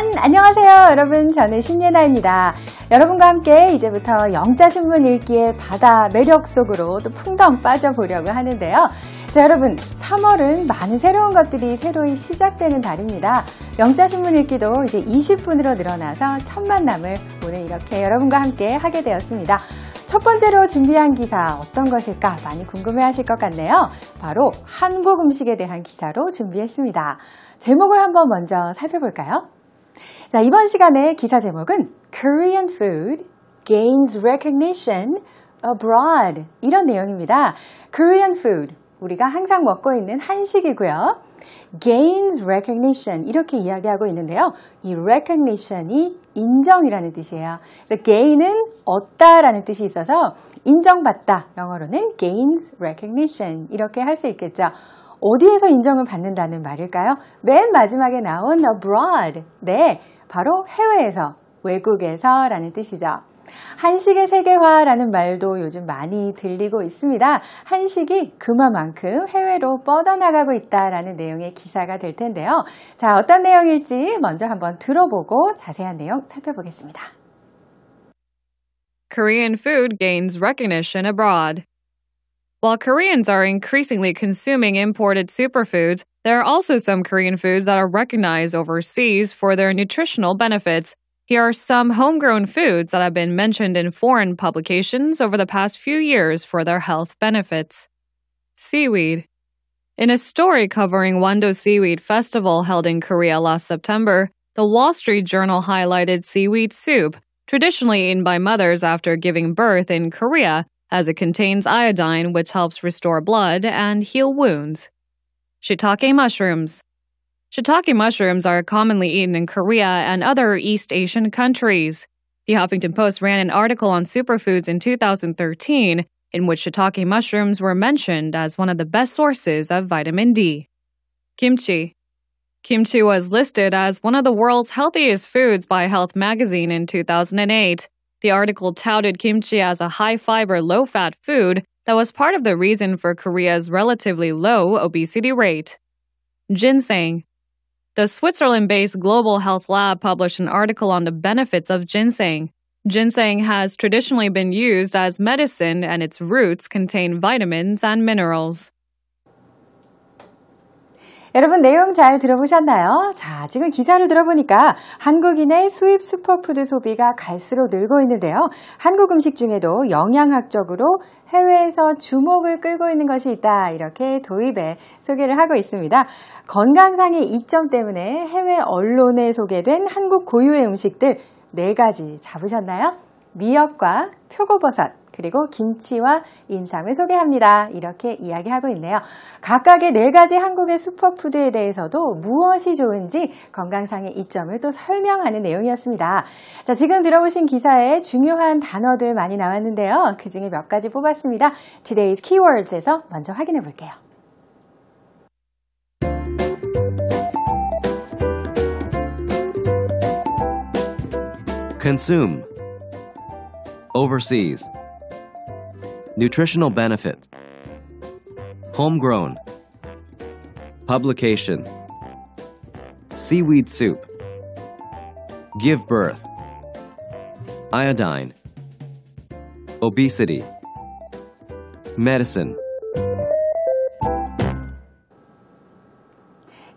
짜잔! 안녕하세요, 여러분. 저는 신예나입니다. 여러분과 함께 이제부터 영자신문 읽기의 바다 매력 속으로 또 풍덩 빠져보려고 하는데요. 자, 여러분, 3월은 많은 새로운 것들이 새로이 시작되는 달입니다. 영자신문 읽기도 이제 20분으로 늘어나서 첫 만남을 오늘 이렇게 여러분과 함께 하게 되었습니다. 첫 번째로 준비한 기사 어떤 것일까 많이 궁금해하실 것 같네요. 바로 한국 음식에 대한 기사로 준비했습니다. 제목을 한번 먼저 살펴볼까요? 자, 이번 시간의 기사 제목은 Korean food gains recognition abroad 이런 내용입니다. Korean food, 우리가 항상 먹고 있는 한식이고요. gains recognition 이렇게 이야기하고 있는데요. 이 recognition이 인정이라는 뜻이에요. 그래서 gain은 얻다라는 뜻이 있어서 인정받다, 영어로는 gains recognition 이렇게 할 수 있겠죠. 어디에서 인정을 받는다는 말일까요? 맨 마지막에 나온 abroad, 네, 바로 해외에서, 외국에서 라는 뜻이죠. 한식의 세계화라는 말도 요즘 많이 들리고 있습니다. 한식이 그만큼 해외로 뻗어나가고 있다라는 내용의 기사가 될 텐데요. 자, 어떤 내용일지 먼저 한번 들어보고 자세한 내용 살펴보겠습니다. Korean food gains recognition abroad. While Koreans are increasingly consuming imported superfoods, there are also some Korean foods that are recognized overseas for their nutritional benefits. Here are some homegrown foods that have been mentioned in foreign publications over the past few years for their health benefits. Seaweed. In a story covering Wando Seaweed Festival held in Korea last September, the Wall Street Journal highlighted seaweed soup, traditionally eaten by mothers after giving birth in Korea, as it contains iodine which helps restore blood and heal wounds. Shiitake mushrooms. Shiitake mushrooms are commonly eaten in Korea and other East Asian countries. The Huffington Post ran an article on superfoods in 2013 in which shiitake mushrooms were mentioned as one of the best sources of vitamin D. Kimchi. Kimchi was listed as one of the world's healthiest foods by Health magazine in 2008. The article touted kimchi as a high-fiber, low-fat food that was part of the reason for Korea's relatively low obesity rate. Ginseng. The Switzerland-based Global Health Lab published an article on the benefits of ginseng. Ginseng has traditionally been used as medicine and its roots contain vitamins and minerals. 여러분 내용 잘 들어보셨나요? 자, 지금 기사를 들어보니까 한국인의 수입 슈퍼푸드 소비가 갈수록 늘고 있는데요. 한국 음식 중에도 영양학적으로 해외에서 주목을 끌고 있는 것이 있다. 이렇게 도입에 소개를 하고 있습니다. 건강상의 이점 때문에 해외 언론에 소개된 한국 고유의 음식들 4가지 잡으셨나요? 미역과 표고버섯, 그리고 김치와 인삼을 소개합니다. 이렇게 이야기하고 있네요. 각각의 4가지 한국의 슈퍼푸드에 대해서도 무엇이 좋은지 건강상의 이점을 또 설명하는 내용이었습니다. 자, 지금 들어보신 기사에 중요한 단어들 많이 나왔는데요. 그 중에 몇 가지 뽑았습니다. Today's Keywords에서 먼저 확인해 볼게요. Consume. Overseas. Nutritional benefit. Homegrown. Publication. Seaweed soup. Give birth. Iodine. Obesity. Medicine.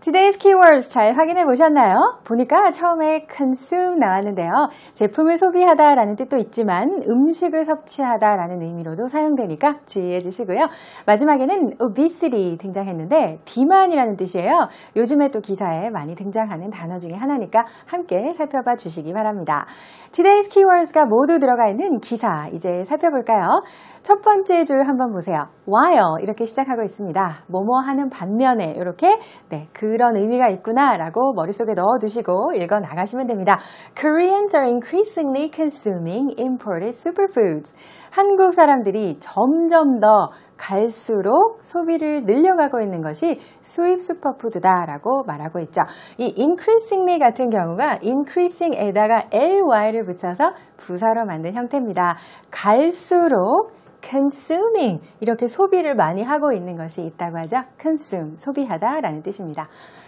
Today's Keywords 잘 확인해 보셨나요? 보니까 처음에 consume 나왔는데요. 제품을 소비하다라는 뜻도 있지만 음식을 섭취하다라는 의미로도 사용되니까 주의해 주시고요. 마지막에는 obesity 등장했는데 비만이라는 뜻이에요. 요즘에 또 기사에 많이 등장하는 단어 중에 하나니까 함께 살펴봐 주시기 바랍니다. Today's Keywords가 모두 들어가 있는 기사 이제 살펴볼까요? 첫 번째 줄 한번 보세요. while 이렇게 시작하고 있습니다. 뭐뭐 하는 반면에 이렇게 네, 그런 의미가 있구나 라고 머릿속에 넣어두시고 읽어 나가시면 됩니다. Koreans are increasingly consuming imported superfoods. 한국 사람들이 점점 더 갈수록 소비를 늘려가고 있는 것이 수입 슈퍼푸드다라고 말하고 있죠. 이 increasingly 같은 경우가 increasing에다가 ly를 붙여서 부사로 만든 형태입니다. 갈수록 consuming 이렇게 소비를 많이 하고 있는 것이 있다고 하죠. consume, 소비하다 라는 뜻입니다.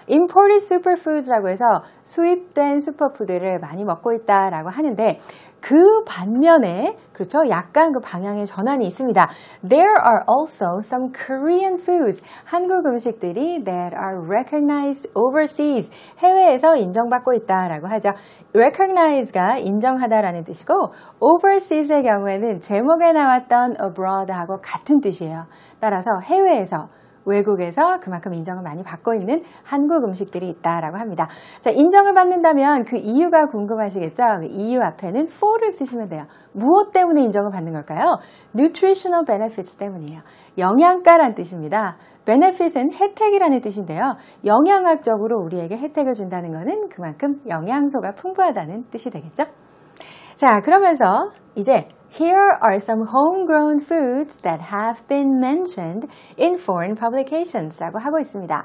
imported superfoods라고 해서 수입된 슈퍼푸드를 많이 먹고 있다라고 하는데 그 반면에 그렇죠? 약간 그 방향의 전환이 있습니다. There are also some Korean foods, 한국 음식들이 that are recognized overseas, 해외에서 인정받고 있다라고 하죠. recognize가 인정하다라는 뜻이고 overseas의 경우에는 제목에 나왔던 abroad하고 같은 뜻이에요. 따라서 해외에서 외국에서 그만큼 인정을 많이 받고 있는 한국 음식들이 있다라고 합니다. 자, 인정을 받는다면 그 이유가 궁금하시겠죠? 그 이유 앞에는 for를 쓰시면 돼요. 무엇 때문에 인정을 받는 걸까요? nutritional benefits 때문이에요. 영양가란 뜻입니다. benefit은 혜택이라는 뜻인데요. 영양학적으로 우리에게 혜택을 준다는 것은 그만큼 영양소가 풍부하다는 뜻이 되겠죠? 자, 그러면서 이제 Here are some homegrown foods that have been mentioned in foreign publications 라고 하고 있습니다.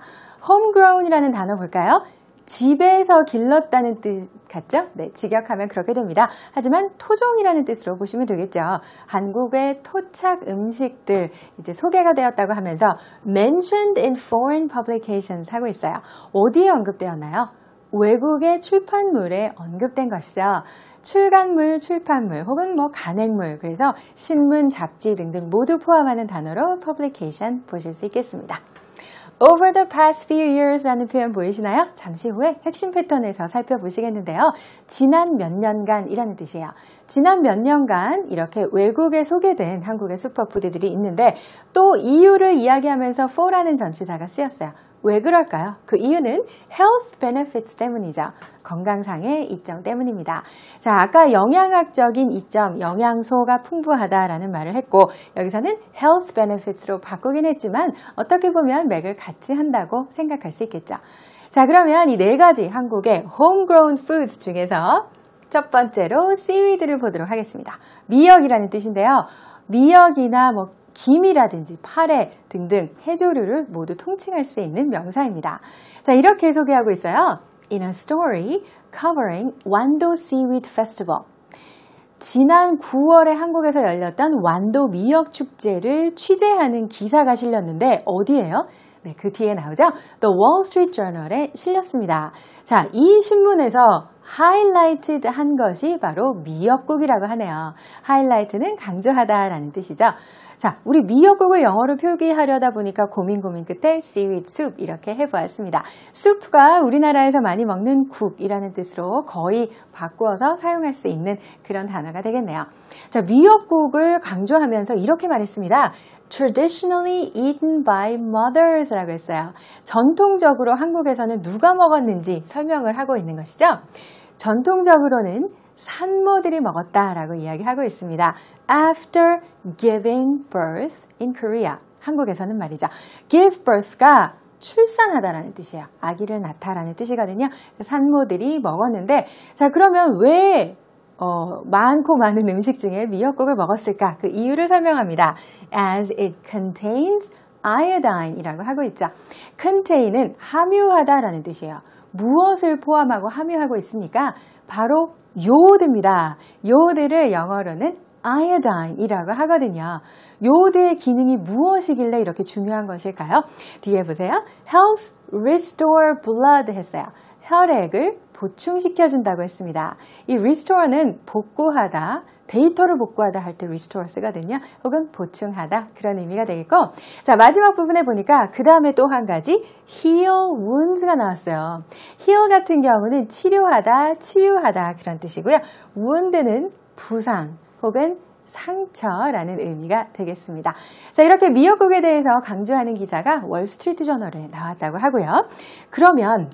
homegrown이라는 단어 볼까요? 집에서 길렀다는 뜻 같죠? 네, 직역하면 그렇게 됩니다. 하지만 토종이라는 뜻으로 보시면 되겠죠. 한국의 토착 음식들 이제 소개가 되었다고 하면서 mentioned in foreign publications 하고 있어요. 어디에 언급되었나요? 외국의 출판물에 언급된 것이죠. 출간물, 출판물 혹은 뭐 간행물, 그래서 신문, 잡지 등등 모두 포함하는 단어로 publication 보실 수 있겠습니다. Over the past few years라는 표현 보이시나요? 잠시 후에 핵심 패턴에서 살펴보시겠는데요. 지난 몇 년간이라는 뜻이에요. 지난 몇 년간 이렇게 외국에 소개된 한국의 슈퍼푸드들이 있는데 또 이유를 이야기하면서 for라는 전치사가 쓰였어요. 왜 그럴까요? 그 이유는 health benefits 때문이죠. 건강상의 이점 때문입니다. 자, 아까 영양학적인 이점, 영양소가 풍부하다라는 말을 했고 여기서는 health benefits로 바꾸긴 했지만 어떻게 보면 맥을 같이 한다고 생각할 수 있겠죠. 자, 그러면 이 네 가지 한국의 homegrown foods 중에서 첫 번째로 seaweed를 보도록 하겠습니다. 미역이라는 뜻인데요. 미역이나 뭐 김이라든지 파래 등등 해조류를 모두 통칭할 수 있는 명사입니다. 자, 이렇게 소개하고 있어요. In a story covering 완도 Seaweed Festival. 지난 9월에 한국에서 열렸던 완도 미역 축제를 취재하는 기사가 실렸는데 어디예요? 네, 그 뒤에 나오죠? The Wall Street Journal에 실렸습니다. 자, 이 신문에서 highlighted 한 것이 바로 미역국이라고 하네요. highlight는 강조하다라는 뜻이죠. 자, 우리 미역국을 영어로 표기하려다 보니까 고민 끝에 seaweed soup 이렇게 해보았습니다. soup가 우리나라에서 많이 먹는 국이라는 뜻으로 거의 바꾸어서 사용할 수 있는 그런 단어가 되겠네요. 자, 미역국을 강조하면서 이렇게 말했습니다. Traditionally eaten by mothers라고 했어요. 전통적으로 한국에서는 누가 먹었는지 설명을 하고 있는 것이죠. 전통적으로는 산모들이 먹었다라고 이야기하고 있습니다. After giving birth in Korea. 한국에서는 말이죠. Give birth가 출산하다라는 뜻이에요. 아기를 낳다라는 뜻이거든요. 산모들이 먹었는데 자, 그러면 왜 많고 많은 음식 중에 미역국을 먹었을까? 그 이유를 설명합니다. As it contains iodine이라고 하고 있죠. contain은 함유하다라는 뜻이에요. 무엇을 포함하고 함유하고 있습니까? 바로 요오드입니다. 요오드를 영어로는 iodine이라고 하거든요. 요오드의 기능이 무엇이길래 이렇게 중요한 것일까요? 뒤에 보세요. Helps restore blood 했어요. 혈액을 보충시켜준다고 했습니다. 이 restore는 복구하다, 데이터를 복구하다 할 때 restore 쓰거든요. 혹은 보충하다 그런 의미가 되겠고 자, 마지막 부분에 보니까 그 다음에 또 한 가지 heal wounds가 나왔어요. heal 같은 경우는 치료하다, 치유하다 그런 뜻이고요. wound는 부상 혹은 상처라는 의미가 되겠습니다. 자, 이렇게 미역국에 대해서 강조하는 기사가 월스트리트 저널에 나왔다고 하고요. 그러면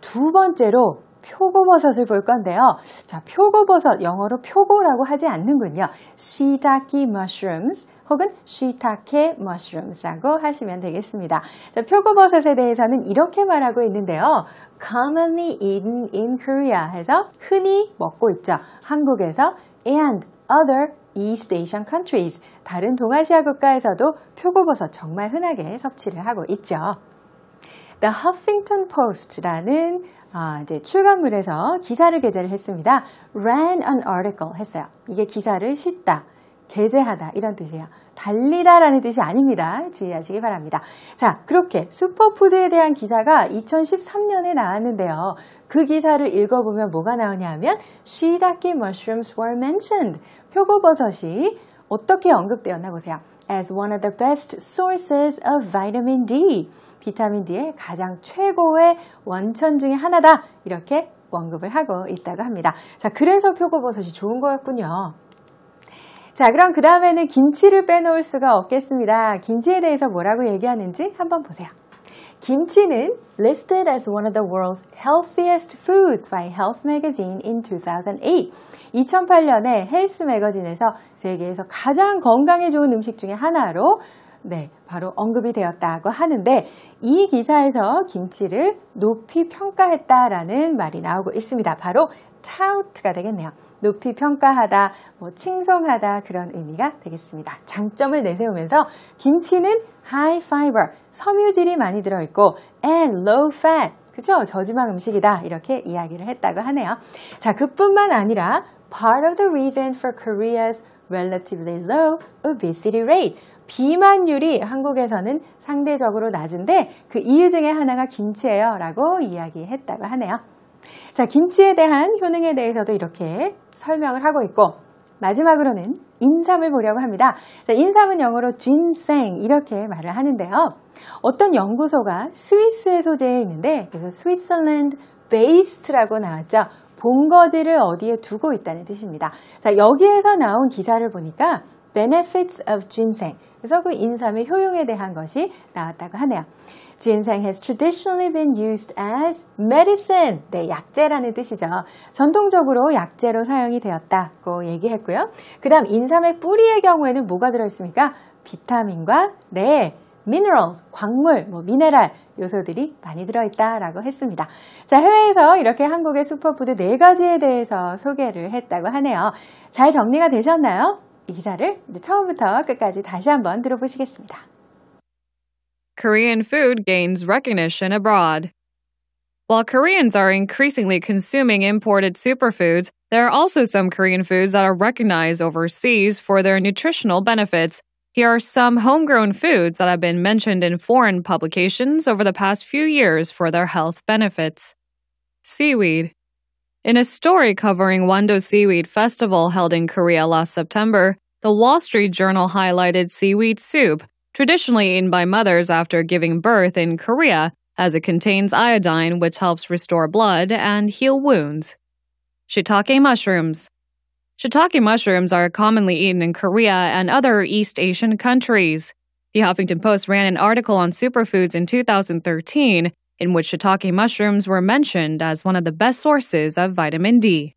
두 번째로 표고버섯을 볼 건데요. 자, 표고버섯 영어로 표고라고 하지 않는군요. shiitake mushrooms 혹은 shiitake mushrooms라고 하시면 되겠습니다. 자, 표고버섯에 대해서는 이렇게 말하고 있는데요. commonly eaten in Korea 해서 흔히 먹고 있죠. 한국에서 and other East Asian countries 다른 동아시아 국가에서도 표고버섯 정말 흔하게 섭취를 하고 있죠. The Huffington Post라는 이제 출간물에서 기사를 게재를 했습니다. Ran an article 했어요. 이게 기사를 싣다, 게재하다 이런 뜻이에요. 달리다라는 뜻이 아닙니다. 주의하시기 바랍니다. 자, 그렇게 슈퍼푸드에 대한 기사가 2013년에 나왔는데요. 그 기사를 읽어보면 뭐가 나오냐 하면 shiitake mushrooms were mentioned. 표고버섯이 어떻게 언급되었나 보세요. As one of the best sources of vitamin D. 비타민 D의 가장 최고의 원천 중에 하나다. 이렇게 언급을 하고 있다고 합니다. 자, 그래서 표고버섯이 좋은 거였군요. 자, 그럼 그 다음에는 김치를 빼놓을 수가 없겠습니다. 김치에 대해서 뭐라고 얘기하는지 한번 보세요. 김치는 listed as one of the world's healthiest foods by Health Magazine in 2008. 2008년에 헬스 매거진에서 세계에서 가장 건강에 좋은 음식 중에 하나로 바로 언급이 되었다고 하는데 이 기사에서 김치를 높이 평가했다라는 말이 나오고 있습니다. 바로 tout가 되겠네요. 높이 평가하다, 칭송하다 그런 의미가 되겠습니다. 장점을 내세우면서 김치는 high fiber, 섬유질이 많이 들어있고 and low fat, 그죠? 저지방 음식이다 이렇게 이야기를 했다고 하네요. 자, 그뿐만 아니라 part of the reason for Korea's relatively low obesity rate, 비만율이 한국에서는 상대적으로 낮은데 그 이유 중에 하나가 김치예요 라고 이야기했다고 하네요. 자, 김치에 대한 효능에 대해서도 이렇게 설명을 하고 있고 마지막으로는 인삼을 보려고 합니다. 자, 인삼은 영어로 ginseng 이렇게 말을 하는데요. 어떤 연구소가 스위스에 소재해 있는데 그래서 Switzerland based라고 나왔죠. 본거지를 어디에 두고 있다는 뜻입니다. 자, 여기에서 나온 기사를 보니까 benefits of ginseng. 그래서 그 인삼의 효용에 대한 것이 나왔다고 하네요. Ginseng has traditionally been used as medicine. 네, 약재라는 뜻이죠. 전통적으로 약재로 사용이 되었다고 얘기했고요. 그 다음 인삼의 뿌리의 경우에는 뭐가 들어있습니까? 비타민과 minerals, 광물, 미네랄 요소들이 많이 들어있다라고 했습니다. 자, 해외에서 이렇게 한국의 슈퍼푸드 4가지에 대해서 소개를 했다고 하네요. 잘 정리가 되셨나요? 이 기사를 이제 처음부터 끝까지 다시 한번 들어보시겠습니다. Korean food gains recognition abroad. While Koreans are increasingly consuming imported superfoods, there are also some Korean foods that are recognized overseas for their nutritional benefits. Here are some homegrown foods that have been mentioned in foreign publications over the past few years for their health benefits. Seaweed. In a story covering Wando Seaweed Festival held in Korea last September, the Wall Street Journal highlighted seaweed soup, traditionally eaten by mothers after giving birth in Korea, as it contains iodine which helps restore blood and heal wounds. Shiitake mushrooms. Shiitake mushrooms are commonly eaten in Korea and other East Asian countries. The Huffington Post ran an article on superfoods in 2013 in which shiitake mushrooms were mentioned as one of the best sources of vitamin D.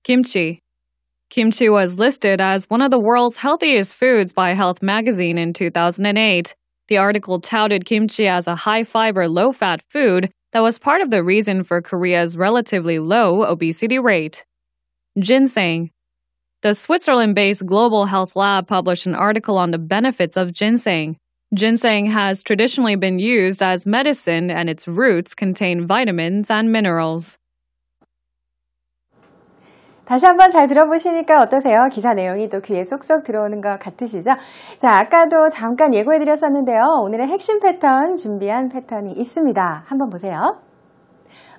Kimchi. Kimchi was listed as one of the world's healthiest foods by Health Magazine in 2008. The article touted kimchi as a high-fiber, low-fat food that was part of the reason for Korea's relatively low obesity rate. Ginseng. The Switzerland-based Global Health Lab published an article on the benefits of ginseng. Ginseng has traditionally been used as medicine and its roots contain vitamins and minerals. 다시 한번 잘 들어보시니까 어떠세요? 기사 내용이 또 귀에 쏙쏙 들어오는 것 같으시죠? 자, 아까도 잠깐 예고해드렸었는데요. 오늘의 핵심 패턴 준비한 패턴이 있습니다. 한번 보세요.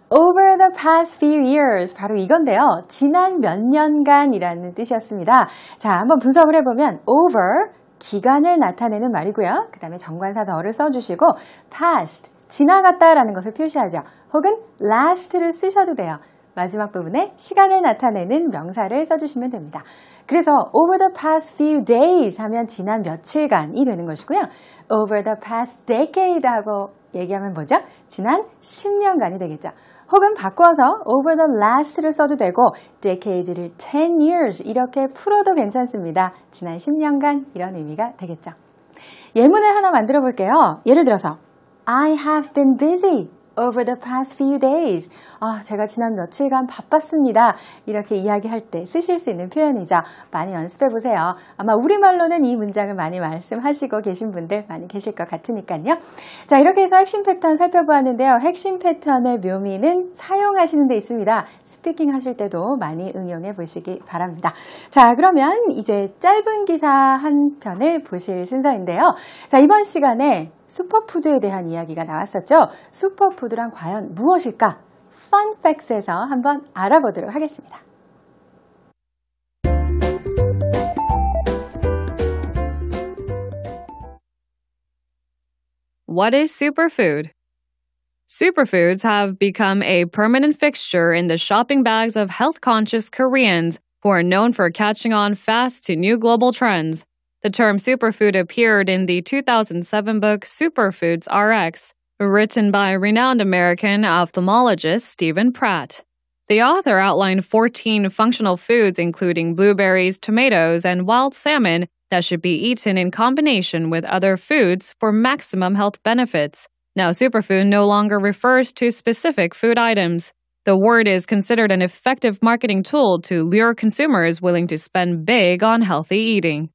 Over the past few years, 바로 이건데요. 지난 몇 년간이라는 뜻이었습니다. 자, 한번 분석을 해보면 over, 기간을 나타내는 말이고요. 그 다음에 정관사 더를 써주시고 past, 지나갔다라는 것을 표시하죠. 혹은 last를 쓰셔도 돼요. 마지막 부분에 시간을 나타내는 명사를 써주시면 됩니다. 그래서 over the past few days 하면 지난 며칠간이 되는 것이고요. over the past decade 하고 얘기하면 뭐죠? 지난 10년간이 되겠죠. 혹은 바꿔서 over the last를 써도 되고 decade를 10 years 이렇게 풀어도 괜찮습니다. 지난 10년간 이런 의미가 되겠죠. 예문을 하나 만들어 볼게요. 예를 들어서 I have been busy over the past few days. 제가 지난 며칠간 바빴습니다. 이렇게 이야기할 때 쓰실 수 있는 표현이죠. 많이 연습해 보세요. 아마 우리말로는 이 문장을 많이 말씀하시고 계신 분들 많이 계실 것 같으니까요. 자, 이렇게 해서 핵심 패턴 살펴보았는데요. 핵심 패턴의 묘미는 사용하시는 데 있습니다. 스피킹 하실 때도 많이 응용해 보시기 바랍니다. 자, 그러면 이제 짧은 기사 한 편을 보실 순서인데요. 자, 이번 시간에 슈퍼푸드에 대한 이야기가 나왔었죠. 슈퍼푸드란 과연 무엇일까? Fun Facts에서 한번 알아보도록 하겠습니다. What is superfood? Superfoods have become a permanent fixture in the shopping bags of health-conscious Koreans who are known for catching on fast to new global trends. The term superfood appeared in the 2007 book Superfoods RX, written by renowned American ophthalmologist Stephen Pratt. The author outlined 14 functional foods including blueberries, tomatoes, and wild salmon that should be eaten in combination with other foods for maximum health benefits. Now, superfood no longer refers to specific food items. The word is considered an effective marketing tool to lure consumers willing to spend big on healthy eating.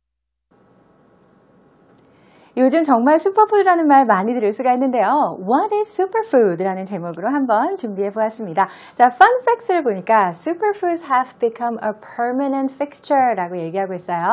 요즘 정말 슈퍼푸드라는 말 많이 들을 수가 있는데요. What is superfood라는 제목으로 한번 준비해 보았습니다. 자, fun facts를 보니까 superfoods have become a permanent fixture라고 얘기하고 있어요.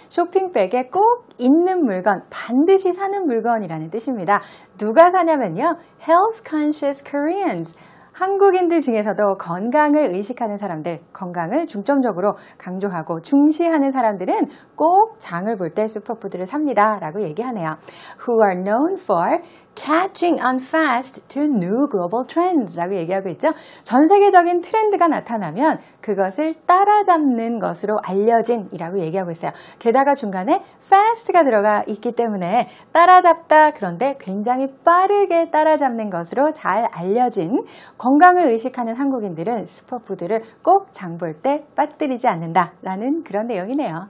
쇼핑백에 꼭 있는 물건, 반드시 사는 물건이라는 뜻입니다. 누가 사냐면요. Health conscious Koreans. 한국인들 중에서도 건강을 의식하는 사람들, 건강을 중점적으로 강조하고 중시하는 사람들은 꼭 장을 볼 때 슈퍼푸드를 삽니다 라고 얘기하네요. Who are known for catching on fast to new global trends 라고 얘기하고 있죠. 전 세계적인 트렌드가 나타나면 그것을 따라잡는 것으로 알려진 이라고 얘기하고 있어요. 게다가 중간에 fast가 들어가 있기 때문에 따라잡다, 그런데 굉장히 빠르게 따라잡는 것으로 잘 알려진 건강을 의식하는 한국인들은 슈퍼푸드를 꼭 장 볼 때 빠뜨리지 않는다라는 그런 내용이네요.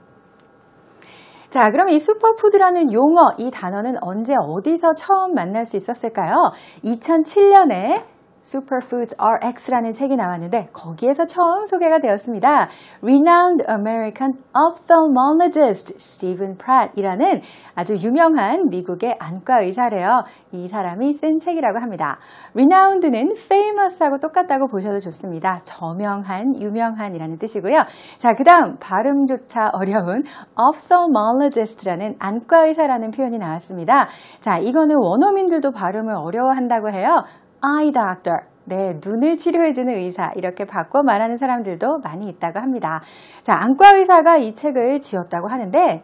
자, 그럼 이 슈퍼푸드라는 용어, 이 단어는 언제 어디서 처음 만날 수 있었을까요? 2007년에 Superfoods RX라는 책이 나왔는데 거기에서 처음 소개가 되었습니다. Renowned American Ophthalmologist Stephen Pratt이라는 아주 유명한 미국의 안과 의사래요. 이 사람이 쓴 책이라고 합니다. Renowned는 famous하고 똑같다고 보셔도 좋습니다. 저명한, 유명한이라는 뜻이고요. 자, 그 다음 발음조차 어려운 Ophthalmologist라는 안과 의사라는 표현이 나왔습니다. 자, 이거는 원어민들도 발음을 어려워한다고 해요. Eye doctor, 네, 눈을 치료해주는 의사, 이렇게 바꿔 말하는 사람들도 많이 있다고 합니다. 자, 안과 의사가 이 책을 지었다고 하는데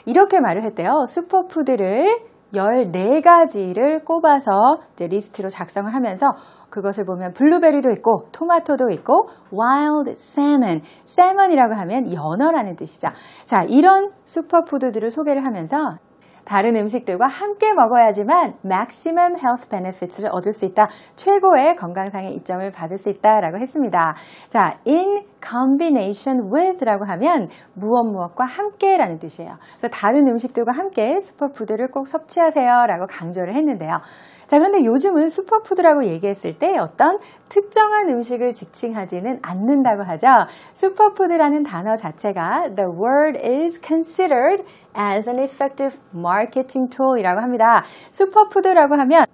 이렇게 말을 했대요. 슈퍼푸드를 14가지를 꼽아서 이제 리스트로 작성을 하면서 그것을 보면 블루베리도 있고 토마토도 있고 wild salmon, salmon이라고 하면 연어라는 뜻이죠. 자, 이런 슈퍼푸드들을 소개를 하면서 다른 음식들과 함께 먹어야지만 maximum health benefits를 얻을 수 있다. 최고의 건강상의 이점을 받을 수 있다라고 했습니다. 자, in combination with라고 하면 무엇과 함께라는 뜻이에요. 그래서 다른 음식들과 함께 슈퍼푸드를 꼭 섭취하세요라고 강조를 했는데요. 자, 그런데 요즘은 슈퍼푸드라고 얘기했을 때 어떤 특정한 음식을 지칭하지는 않는다고 하죠. 슈퍼푸드라는 단어 자체가 the word is considered as an effective marketing tool이라고 합니다. 슈퍼푸드라고 하면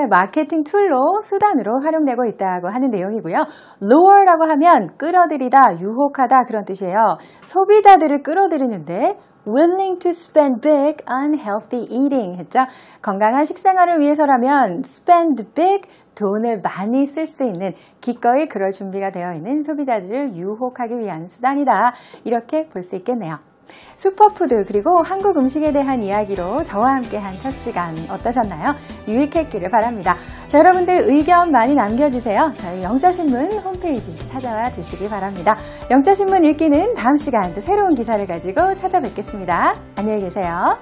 마케팅 툴로, 수단으로 활용되고 있다고 하는 내용이고요. lure라고 하면 끌어들이다, 유혹하다 그런 뜻이에요. 소비자들을 끌어들이는데 willing to spend big on healthy eating 했죠. 건강한 식생활을 위해서라면 spend big, 돈을 많이 쓸 수 있는, 기꺼이 그럴 준비가 되어 있는 소비자들을 유혹하기 위한 수단이다. 이렇게 볼 수 있겠네요. 슈퍼푸드 그리고 한국 음식에 대한 이야기로 저와 함께한 첫 시간 어떠셨나요? 유익했기를 바랍니다. 자, 여러분들 의견 많이 남겨주세요. 저희 영자신문 홈페이지 찾아와 주시기 바랍니다. 영자신문 읽기는 다음 시간 또 새로운 기사를 가지고 찾아뵙겠습니다. 안녕히 계세요.